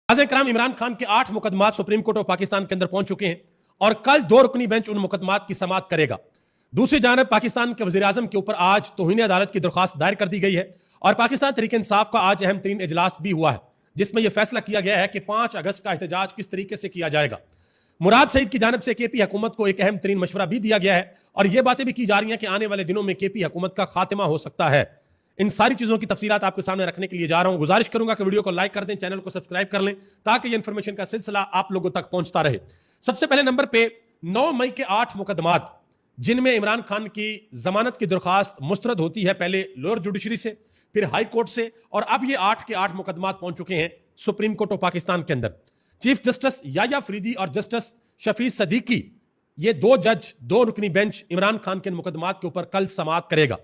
नाज़रीन, इमरान खान के 8 मुकदमात supreme court of Pakistan के अंदर पहुंच चुके हैं और कल 2 रुकनी बेंच उन मुकदमात की समाअत करेगा। दूसरी जानब पाकिस्तान के वज़ीर आज़म के ऊपर आज तौहीन अदालत की दरख्वास्त दायर कर दी गई है और पाकिस्तान तहरीक इंसाफ का आज अहम तरीन इजलास भी हुआ है, जिसमें यह फैसला किया गया है कि 5 अगस्त का एहतजाज किस तरीके से किया जाएगा। मुराद सईद की जानब से केपी हुकूमत को एक अहम तरीन मशवरा भी दिया गया है और यह बातें भी की जा रही हैं कि आने वाले दिनों में केपी हुकूमत का खात्मा हो सकता है। इन सारी चीजों की तफसीलात आपके सामने रखने के लिए जा रहा हूं। गुजारिश करूंगा कि वीडियो को लाइक कर दें, चैनल को सब्सक्राइब कर लें ताकि ये इंफॉर्मेशन का सिलसिला आप लोगों तक पहुंचता रहे। सबसे पहले नंबर पे 9 मई के 8 मुकदमात जिनमें इमरान खान की जमानत की दरखास्त मुस्तरद होती है, पहले लोअर जुडिशरी से, फिर हाई कोर्ट से, और अब ये 8 के 8 मुकदमात पहुंच चुके हैं सुप्रीम कोर्ट ऑफ पाकिस्तान के अंदर। चीफ जस्टिस याया अफरीदी और जस्टिस शफीक सदीकी, ये 2 जज 2 रुकनी बेंच इमरान खान के मुकदमात के ऊपर कल समाअत करेगा।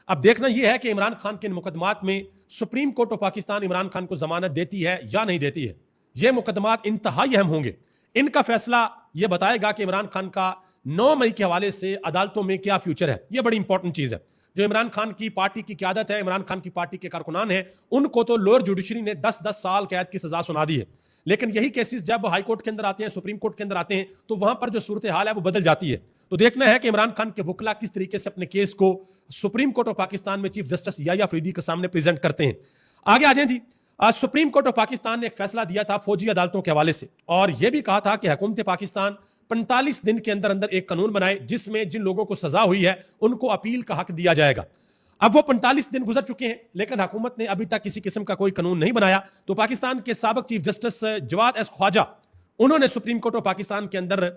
अब देखना यह है कि इमरान खान के मुकदमात में supreme court of Pakistan Imran Khan को जमानत देती है या नहीं देती है। यह मुकदमात इंतहाई अहम होंगे। इनका फैसला यह बताएगा कि इमरान खान का 9 मई के हवाले से अदालतों में क्या फ्यूचर है। यह बड़ी इंपॉर्टेंट चीज है। जो इमरान खान की पार्टी की क्यादत है, इमरान खान की पार्टी के कारकुनान है, उनको तो लोअर जुडिशरी ने 10-10 साल कैद की सजा सुना दी है, लेकिन यही केसेस जब हाई कोर्ट के अंदर आते हैं, सुप्रीम कोर्ट के अंदर आते हैं, तो वहां पर जो सूरत हाल है वो बदल जाती है। तो देखना है कि इमरान खान के वकला किस तरीके से अपने केस को सुप्रीम कोर्ट ऑफ पाकिस्तान में चीफ जस्टिस याया अफरीदी के सामने प्रेजेंट करते हैं। आगे आ जाएं जी। आज सुप्रीम कोर्ट ऑफ पाकिस्तान ने एक फैसला दिया था फौजी अदालतों के हवाले से और यह भी कहा था कि हुकूमत पाकिस्तान 45 दिन के अंदर अंदर एक कानून बनाए जिसमें जिन लोगों को सजा हुई है उनको अपील का हक दिया जाएगा। अब वो 45 दिन गुजर चुके हैं, लेकिन हुकूमत ने अभी तक किसी किस्म का कोई कानून नहीं बनाया। तो पाकिस्तान के साबिक chief justice Jawad S Khawaja, उन्होंने सुप्रीम कोर्ट ऑफ पाकिस्तान के अंदर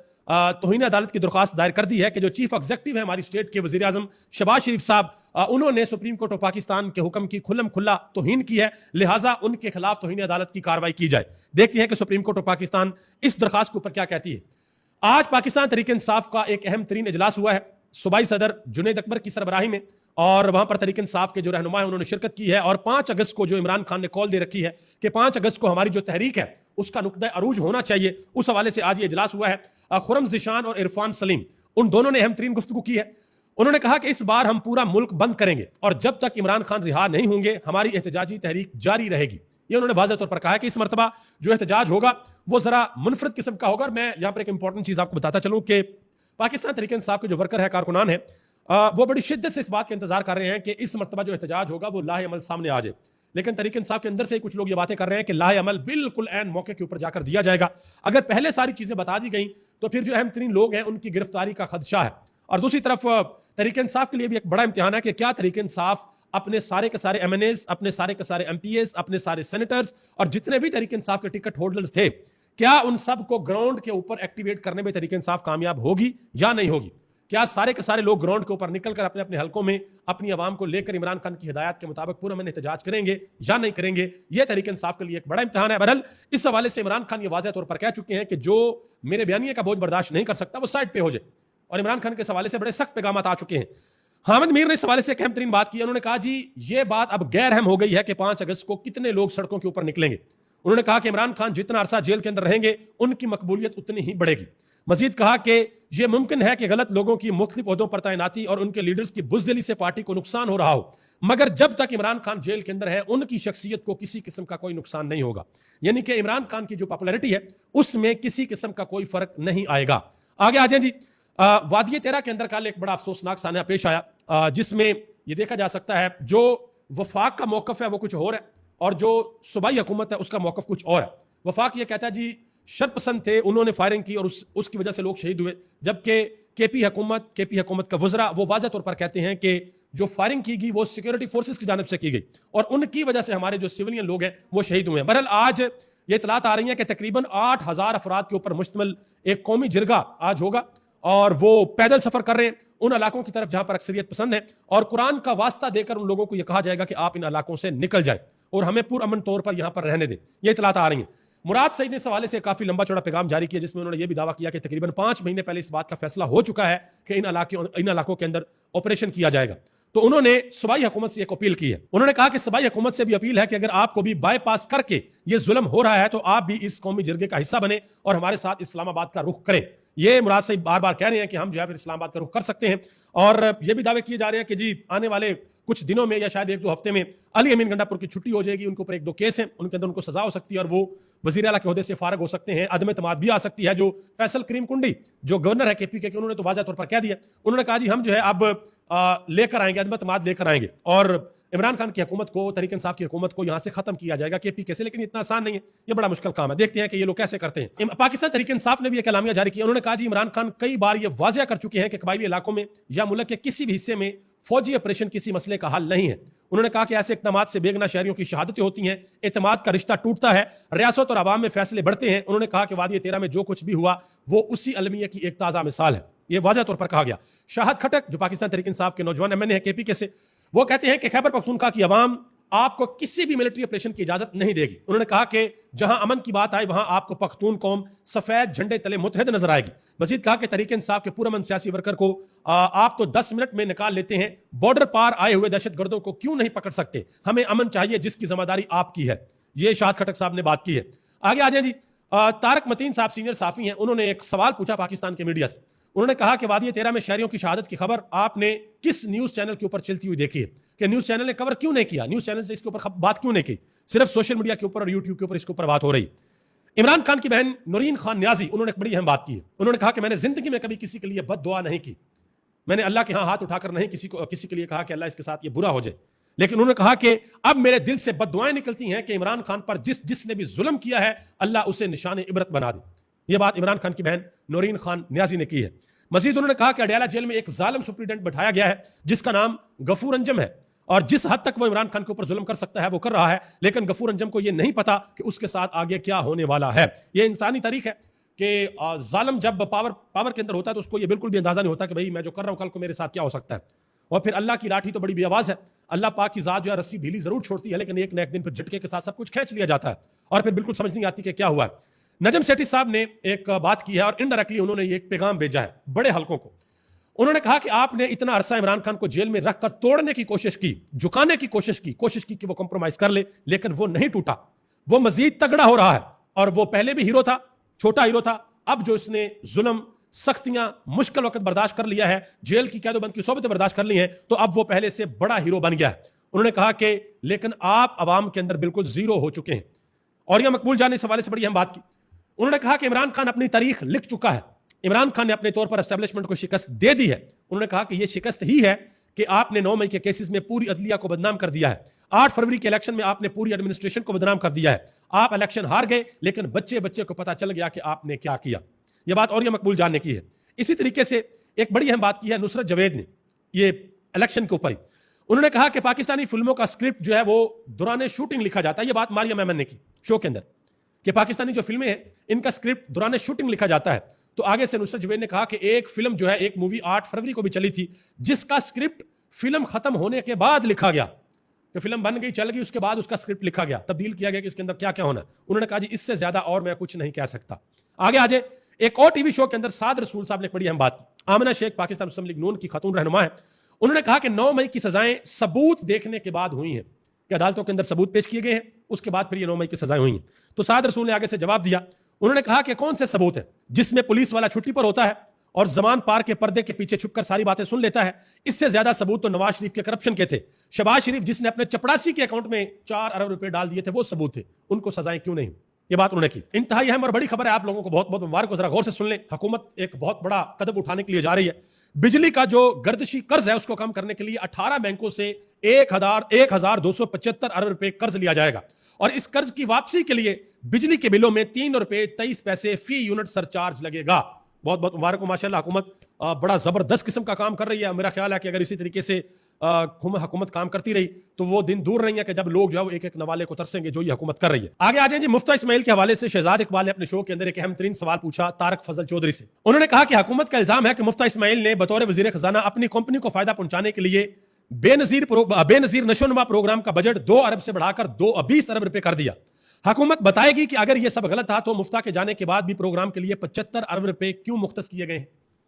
तौहीन अदालत की दरख्वास्त दायर कर दी है कि जो चीफ एग्जीक्यूटिव है हमारी स्टेट के वजीर आजम शहबाज शरीफ साहब, उन्होंने सुप्रीम कोर्ट ऑफ पाकिस्तान के हुक्म की खुल्लम खुल्ला तौहीन की है, लिहाजा उनके खिलाफ तौहीन अदालत की कार्रवाई की जाए। देखते हैं कि सुप्रीम कोर्ट ऑफ पाकिस्तान इस दरखास्त के ऊपर क्या कहती है। आज पाकिस्तान तहरीक इंसाफ का एक अहम तरीन इजलास हुआ है सूबाई सदर जुनैद अकबर की सरबराही में, और वहां पर तहरीक इंसाफ के जो रहनुमा है उन्होंने शिरकत की है। और 5 अगस्त को जो इमरान खान ने कॉल दे रखी है कि 5 अगस्त को हमारी जो तहरीक है उसका नुक्ता अरूज होना चाहिए, उस हवाले से आज ये इजलास हुआ है। खुरम ज़िशान और इरफान सलीम, उन दोनों ने अहम तरीन गुफ्तगू की है। उन्होंने कहा कि इस बार हम पूरा मुल्क बंद करेंगे और जब तक इमरान खान रिहा नहीं होंगे हमारी एहतजाजी तहरीक जारी रहेगी। ये उन्होंने वाज़ेह तौर पर कहा है कि इस मरतबा जो एहतजाज होगा वो जरा मुनफरद किस्म का होगा। और मैं यहां पर एक इंपॉर्टेंट चीज आपको बताता चलूं कि पाकिस्तान तहरीक इंसाफ के जो वर्कर है, कारकुनान है, वो बड़ी शिद्दत से इस बात का इंतजार कर रहे हैं कि इस मरतबा जो एहतजाज होगा वो लाहे अमल सामने आ जाए। लेकिन तहरीक इंसाफ के अंदर से कुछ लोग ये बातें कर रहे हैं कि लाहे अमल बिल्कुल ऐन मौके के ऊपर जाकर दिया जाएगा। अगर पहले सारी चीजें बता दी गई तो फिर जो अहम तरीन लोग हैं उनकी गिरफ्तारी का खदशा है। और दूसरी तरफ तहरीक इंसाफ के लिए भी एक बड़ा इम्तिहान है कि क्या तहरीक इंसाफ अपने सारे के सारे MNAs, अपने सारे के सारे MPAs, अपने सारे सेनेटर्स और जितने भी तहरीक इंसाफ के टिकट होल्डर्स थे, क्या उन सब को ग्राउंड के ऊपर एक्टिवेट करने में तहरीक इंसाफ कामयाब होगी या नहीं होगी? क्या सारे के सारे लोग ग्राउंड के ऊपर निकलकर अपने अपने हलकों में अपनी आवाम को लेकर इमरान खान की हिदायत के मुताबिक पूरा मैंने एहतजाज करेंगे या नहीं करेंगे? यह तहरीक इंसाफ के लिए एक बड़ा इम्तिहान है। बहरहाल इस हवाले से इमरान खान ये वाज़ेह तौर पर कह चुके हैं कि जो मेरे बयानिए का बोझ बर्दाश्त नहीं कर सकता वो साइड पे हो जाए, और इमरान खान के हवाले से बड़े सख्त पैगाम आ चुके हैं। हामिद मीर ने इस हवाले से एक अहम तरीन बात की। उन्होंने कहा जी ये बात अब गैर अहम हो गई है कि 5 अगस्त को कितने लोग सड़कों के ऊपर निकलेंगे। उन्होंने कहा कि इमरान खान जितना अरसा जेल के अंदर रहेंगे उनकी मकबूलियत उतनी ही बढ़ेगी। मजीद कहा कि यह मुमकिन है कि गलत लोगों की मुख्तलिफ ओहदों पर तैनाती और उनके लीडर्स की बुजदिली से पार्टी को नुकसान हो रहा हो, मगर जब तक इमरान खान जेल के अंदर है उनकी शख्सियत को किसी किस्म का कोई नुकसान नहीं होगा। यानी कि इमरान खान की जो पॉपुलैरिटी है उसमें किसी किस्म का कोई फर्क नहीं आएगा। आगे आ जाए जी। वादिये तेरा के अंदर कल एक बड़ा अफसोसनाक सान्या पेश आया, जिसमें यह देखा जा सकता है जो वफाक का मौकफ है वो कुछ और है और जो सूबाई हुकूमत है उसका मौकफ कुछ और है। वफाक ये कहता है जी शरपसंद थे, उन्होंने फायरिंग की और उसकी वजह से लोग शहीद हुए, जबकि केपी हुकूमत का वज़रा वो वाज़ेह तौर पर कहते हैं कि जो फायरिंग की गई वो सिक्योरिटी फोर्सेस की जानिब से की गई और उनकी वजह से हमारे जो सिविलियन लोग हैं वो शहीद हुए हैं। बहरहाल आज ये इतलात आ रही है कि तकरीबन 8000 अफराद के ऊपर मुश्तमिल एक कौमी जिरगा आज होगा और वो पैदल सफर कर रहे हैं उन इलाकों की तरफ जहां पर अक्सरियत पसंद है, और कुरान का वास्ता देकर उन लोगों को यह कहा जाएगा कि आप इन इलाकों से निकल जाए और हमें पुरअमन तौर पर यहां पर रहने दें। ये इतलात आ रही है। मुराद सईद ने इस हवाले से काफी लंबा चौड़ा पैगाम जारी किया जिसमें उन्होंने यह भी दावा किया कि तकरीबन 5 महीने पहले इस बात का फैसला हो चुका है कि इन इलाकों के अंदर ऑपरेशन किया जाएगा। तो उन्होंने सूबाई हुकूमत से एक अपील की है। उन्होंने कहा कि सूबाई हुकूमत से भी अपील है कि अगर आपको भी बाईपास करके ये जुल्म हो रहा है तो आप भी इस कौमी जिरगे का हिस्सा बने और हमारे साथ इस्लामाबाद का रुख करें। ये मुराद साहब बार बार कह रहे हैं कि हम जो है फिर इस्लामाबाद का रुख कर सकते हैं, और ये भी दावे किए जा रहे हैं कि जी आने वाले कुछ दिनों में या शायद 1-2 हफ्ते में अली अमीन गंडापुर की छुट्टी हो जाएगी। उनके ऊपर 1-2 केस हैं, उनके अंदर उनको सजा हो सकती है और वो वजीर आला के ओहदे से फारग हो सकते हैं। अदम एतमाद भी आ सकती है। जो फैसल करीम कुंडी जो गवर्नर है केपीके के, उन्होंने तो वाज़ह तौर पर कह दिया, उन्होंने कहा जी हम जो है अब लेकर आएंगे, अदम एतमाद लेकर आएंगे और इमरान खान की हुकूमत को, तहरीक इंसाफ की हुकूमत को यहां से खत्म किया जाएगा केपीके से। लेकिन इतना आसान नहीं है, ये बड़ा मुश्किल काम है। देखते हैं कि ये लोग कैसे करते हैं। पाकिस्तान तहरीक इंसाफ ने भी एक एलामिया जारी किया। उन्होंने कहा जी इमरान खान कई बार ये वाज़ह कर चुके हैं कि कबायली इलाकों में या मुल्क के किसी भी हिस्से में फौजी ऑपरेशन किसी मसले का हल नहीं है। उन्होंने कहा कि ऐसे इक़दामात से बेगुनाह शहरियों की शहादतें होती हैं, एतमाद का रिश्ता टूटता है, रियासत और अवाम में फैसले बढ़ते हैं। उन्होंने कहा कि वादी 13 में जो कुछ भी हुआ वो उसी अलमिया की एक ताज़ा मिसाल है। ये वाज़ह तौर पर कहा गया। शाहद खटक जो पाकिस्तान तहरीक इंसाफ के नौजवान एमएनए है केपीके से, वो कहते हैं कि खैबर पख्तूनख्वा की अवाम आपको किसी भी मिलिट्री ऑपरेशन की इजाजत नहीं देगी। उन्होंने कहा कि जहां अमन की बात आए वहां आपको पख्तून कौम सफेद झंडे तले मुतहद नजर आएगी। मजीद कहा कि तहरीक इंसाफ के पुरअमन सियासी वर्कर को आप तो 10 मिनट में निकाल लेते हैं, बॉर्डर पार आए हुए दहशतगर्दों को क्यों नहीं पकड़ सकते? हमें अमन चाहिए जिसकी जिम्मेदारी आपकी है। ये शाहद खटक साहब ने बात की है। आगे आ जाए जी, तारक मतीन साहब सीनियर साफी हैं, उन्होंने एक सवाल पूछा पाकिस्तान के मीडिया से। उन्होंने कहा कि वादी 13 में शहरियों की शहादत की खबर आपने किस न्यूज चैनल के ऊपर चलती हुई देखी है, कि न्यूज चैनल ने कवर क्यों नहीं किया, न्यूज चैनल से इसके ऊपर बात क्यों नहीं की, सिर्फ सोशल मीडिया के ऊपर और यूट्यूब के ऊपर इसके ऊपर बात हो रही। इमरान खान की बहन नूरीन खान न्याजी, उन्होंने एक बड़ी अहम बात की है। उन्होंने कहा कि मैंने जिंदगी में कभी किसी के लिए बद दुआ नहीं की, मैंने अल्लाह के यहाँ हाथ उठाकर नहीं किसी के लिए कहा कि अल्लाह इसके साथ ये बुरा हो जाए, लेकिन उन्होंने कहा कि अब मेरे दिल से बद दुआएं निकलती हैं कि इमरान खान पर जिसने भी जुल्म किया है अल्लाह उसे निशान इबरत बना दे। यह बात इमरान खान की बहन नूरीन खान न्याजी ने की है। मजीद उन्होंने कहा कि अडयाला जेल में एक जालिम सुप्रीडेंट बैठाया गया है जिसका नाम गफूर अंजम है, और जिस हद तक वो इमरान खान के ऊपर जुल्म कर सकता है वो कर रहा है, लेकिन गफूर अंजम को ये नहीं पता कि उसके साथ आगे क्या होने वाला है। ये इंसानी तारीख है कि जालिम जब पावर के अंदर होता है तो उसको ये बिल्कुल भी अंदाजा नहीं होता कि भाई मैं जो कर रहा हूं कल को मेरे साथ क्या हो सकता है। और फिर अल्लाह की लाठी तो बड़ी बेआवाज है, अल्लाह पाक की जात जो है रस्सी ढीली जरूर छोड़ती है, लेकिन एक न एक दिन फिर झटके के साथ सब कुछ खींच लिया जाता है और फिर बिल्कुल समझ नहीं आती कि क्या हुआ है। नजम सेठी साहब ने एक बात की है और इनडायरेक्टली उन्होंने एक पैगाम भेजा है बड़े हलकों को। उन्होंने कहा कि आपने इतना अरसा इमरान खान को जेल में रखकर तोड़ने की कोशिश की, झुकाने की कोशिश की कि वो कंप्रोमाइज कर ले, लेकिन वो नहीं टूटा, वो मजीद तगड़ा हो रहा है। और वो पहले भी हीरो था, छोटा हीरो था, अब जो इसने जुल्म, सख्तियां, मुश्किल वक्त बर्दाश्त कर लिया है, जेल की कैदोबंद की सोबतें बर्दाश्त कर ली हैं, तो अब वो पहले से बड़ा हीरो बन गया है। उन्होंने कहा कि लेकिन आप अवाम के अंदर बिल्कुल जीरो हो चुके हैं। और यह मकबूल जाने इस हवाले से बड़ी अहम बात की। उन्होंने कहा कि इमरान खान अपनी तारीख लिख चुका है, इमरान खान ने अपने तौर पर एस्टेब्लिशमेंट को शिकस्त दे दी है। उन्होंने कहा कि यह शिकस्त ही है कि आपने 9 मई के केसेस में पूरी अदलिया को बदनाम कर दिया है, 8 फरवरी के इलेक्शन में आपने पूरी एडमिनिस्ट्रेशन को बदनाम कर दिया है। आप इलेक्शन हार गए, लेकिन बच्चे बच्चे को पता चल गया कि आपने क्या किया। यह बात और यह मकबूल जानने की है। इसी तरीके से एक बड़ी अहम बात की है नुसरत जवेद ने, ये इलेक्शन के ऊपर ही। उन्होंने कहा कि पाकिस्तानी फिल्मों का स्क्रिप्ट जो है वो दौरान शूटिंग लिखा जाता है। यह बात मारिया मेमन ने की शो के अंदर कि पाकिस्तानी जो फिल्में हैं इनका स्क्रिप्ट दौरान शूटिंग लिखा जाता है। तो आगे से नुसरत जवेद ने कहा कि एक फिल्म जो है, एक मूवी 8 फरवरी को भी चली थी, जिसका स्क्रिप्ट फिल्म खत्म होने के बाद लिखा गया, कि फिल्म बन गई, चल गई, उसके बाद उसका स्क्रिप्ट लिखा गया, तब्दील किया गया कि इसके अंदर क्या क्या होना। उन्होंने कहा जी इससे ज्यादा और मैं कुछ नहीं कह सकता। आगे आ जाए, एक और टीवी शो के अंदर साद रसूल साहब ने बड़ी अहम बात की। आमिना शेख पाकिस्तान मुस्लिम लीग नून की खातून रहनुमा है। उन्होंने कहा कि 9 मई की सजाएं सबूत देखने के बाद हुई हैं, कि अदालतों के अंदर सबूत पेश किए गए हैं, उसके बाद फिर ये 9 मई की सजाएं हुई हैं। तो साद रसूल ने आगे से जवाब दिया। उन्होंने कहा कि कौन से सबूत है जिसमें पुलिस वाला छुट्टी पर होता है और जमान पार के पर्दे के पीछे छुपकर सारी बातें सुन लेता है। इससे ज्यादा सबूत तो नवाज शरीफ के करप्शन के थे। शहबाज शरीफ जिसने अपने चपड़ासी के अकाउंट में 4 अरब रुपए डाल दिए थे, वो सबूत थे, उनको सजाएं क्यों नहीं? ये बात उन्होंने की। इंतहाई अहम और बड़ी खबर है, आप लोगों को बहुत बहुत मुबारक हो, जरा गौर से सुन लें। हुकूमत एक बहुत बड़ा कदम उठाने के लिए जा रही है। बिजली का जो गर्दिशी कर्ज है उसको कम करने के लिए 18 बैंकों से 1275 अरब रुपए कर्ज लिया जाएगा, और इस कर्ज की वापसी के लिए बिजली के बिलों में 3 रुपए 23 पैसे फी यूनिट सरचार्ज लगेगा। बहुत बहुत मुबारक हो, माशाल्लाह। हुकूमत बड़ा जबरदस्त किस्म का काम कर रही है। मेरा ख्याल है कि अगर इसी तरीके से हुकूमत काम करती रही तो वो दिन दूर नहीं है कि जब लोग जो है एक एक नवाले को तरसेंगे जो ये हुकूमत कर रही है। आगे आ जाए जी, मुफ्ता इस्माइल के हवाले से शहजाद इकबाल ने अपने शो के अंदर एक अहम तरीन सवाल पूछा तारक फजल चौधरी से। उन्होंने कहा कि हुकूमत का इल्जाम है कि मुफ्ता इस्माइल ने बतौर वजीर खजाना अपनी कंपनी को फायदा पहुंचाने के लिए बेनजीर नशोनुमा प्रोग्राम का बजट 2 अरब से बढ़ाकर 20 अरब रुपए कर दिया। हुकूमत बताएगी कि अगर यह सब गलत था तो मुफ्ता के जाने के बाद भी प्रोग्राम के लिए 75 अरब रुपए क्यों मुख्तस किए गए हैं?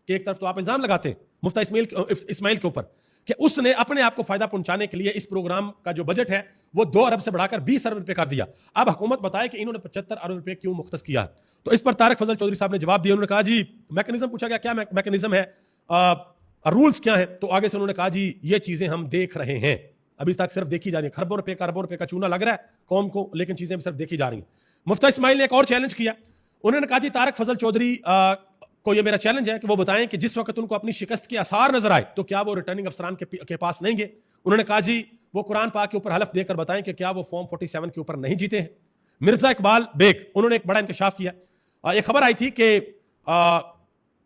कि एक तरफ तो आप इल्जाम लगाते हैं मुफ्ता इस्माइल के ऊपर कि उसने अपने आप को फायदा पहुंचाने के लिए इस प्रोग्राम का जो बजट है वो 2 अरब से बढ़ाकर 20 अरब रुपए कर दिया। अब हुकूमत बताए कि इन्होंने 75 अरब रुपए क्यों मुख्तस किया है। तो इस पर तारक फजल चौधरी साहब ने जवाब दिया। उन्होंने कहा जी मैकेनिज्म पूछा गया, क्या मैकेनिज्म है रूल्स क्या है? तो आगे से उन्होंने कहा जी ये चीजें हम देख रहे हैं, अभी तक सिर्फ देखी जा रही है, खरबों रुपए अरबों रुपए का चूना लग रहा है कौम को, लेकिन चीजें सिर्फ देखी जा रही हैं। मुफ्ती इस्माइल ने एक और चैलेंज किया, उन्होंने कहा जी तारक फजल चौधरी को ये मेरा चैलेंज है कि वो बताएं कि जिस वक्त उनको अपनी शिकस्त के आसार नजर आए तो क्या वो रिटर्निंग अफसरान के पास नहीं गए। उन्होंने कहा जी वो कुरान पाक के ऊपर हलफ देकर बताएं कि क्या वो फॉर्म 47 के ऊपर नहीं जीते हैं। मिर्जा इकबाल बेग उन्होंने एक बड़ा इंकशाफ किया। एक खबर आई थी कि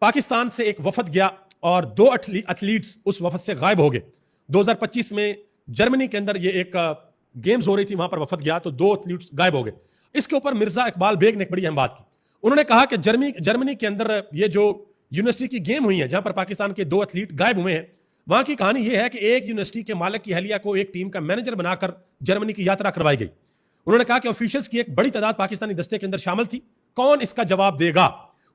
पाकिस्तान से एक वफद गया और 2 एथलीट्स उस वफद से गायब हो गए। 2025 में जर्मनी के अंदर ये एक गेम्स हो रही थी, वहां पर वफद गया तो 2 एथलीट्स गायब हो गए। इसके ऊपर मिर्जा इकबाल बेग ने एक बड़ी अहम बात की। उन्होंने कहा कि जर्मनी के अंदर ये जो यूनिवर्सिटी की गेम हुई है जहां पर पाकिस्तान के 2 एथलीट गायब हुए हैं, वहां की कहानी यह है कि एक यूनिवर्सिटी के मालिक की अहलिया को एक टीम का मैनेजर बनाकर जर्मनी की यात्रा करवाई गई। उन्होंने कहा कि ऑफिशियल्स की एक बड़ी तादाद पाकिस्तानी दस्ते के अंदर शामिल थी, कौन इसका जवाब देगा।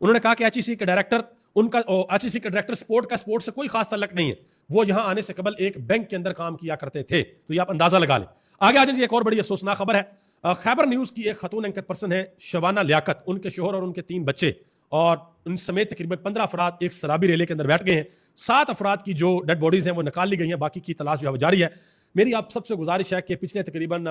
उन्होंने कहा कि एचईसी के डायरेक्टर स्पोर्ट का स्पोर्ट से कोई खास तल्लक नहीं है, वो यहां आने से कबल एक बैंक के अंदर काम किया करते थे। तो ये आप अंदाजा लगा लें। आगे आ जाए, एक और बड़ी अफसोसनाक खबर है। खैबर न्यूज की एक खातून एंकर पर्सन है शबाना लियाकत, उनके शोहर और उनके 3 बच्चे और उन समेत तकरीबन 15 अफराद एक शराबी रेले के अंदर बैठ गए हैं। 7 अफराद की जो डेड बॉडीज हैं वो निकाल ली गई हैं, बाकी की तलाश जो है जारी है। मेरी आप सबसे गुजारिश है कि पिछले तकरीबन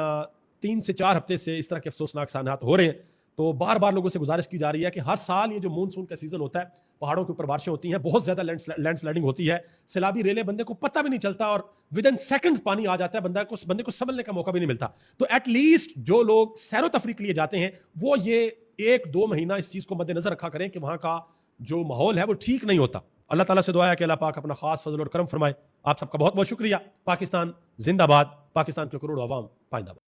3 से 4 हफ्ते से इस तरह के अफसोसनाक सानात हो रहे हैं, तो बार बार लोगों से गुजारिश की जा रही है कि हर साल ये जो मानसून का सीजन होता है, पहाड़ों के ऊपर बारिशें होती हैं, बहुत ज्यादा लैंडस्लाइडिंग होती है, सैलाबी रेले बंदे को पता भी नहीं चलता और विद इन सेकंड्स पानी आ जाता है, बंदे को संभलने का मौका भी नहीं मिलता। तो एटलीस्ट जो लोग सैरो तफरी के लिए जाते हैं वो ये 1-2 महीना इस चीज को मद्देनजर रखा करें कि वहां का जो माहौल है वो ठीक नहीं होता। अल्लाह ताला से दुआ है कि अल्लाह पाक अपना खास फजल और करम फरमाए। आप सबका बहुत बहुत शुक्रिया। पाकिस्तान जिंदाबाद, पाकिस्तान के करोड़ों अवाम पाइंदाबाद।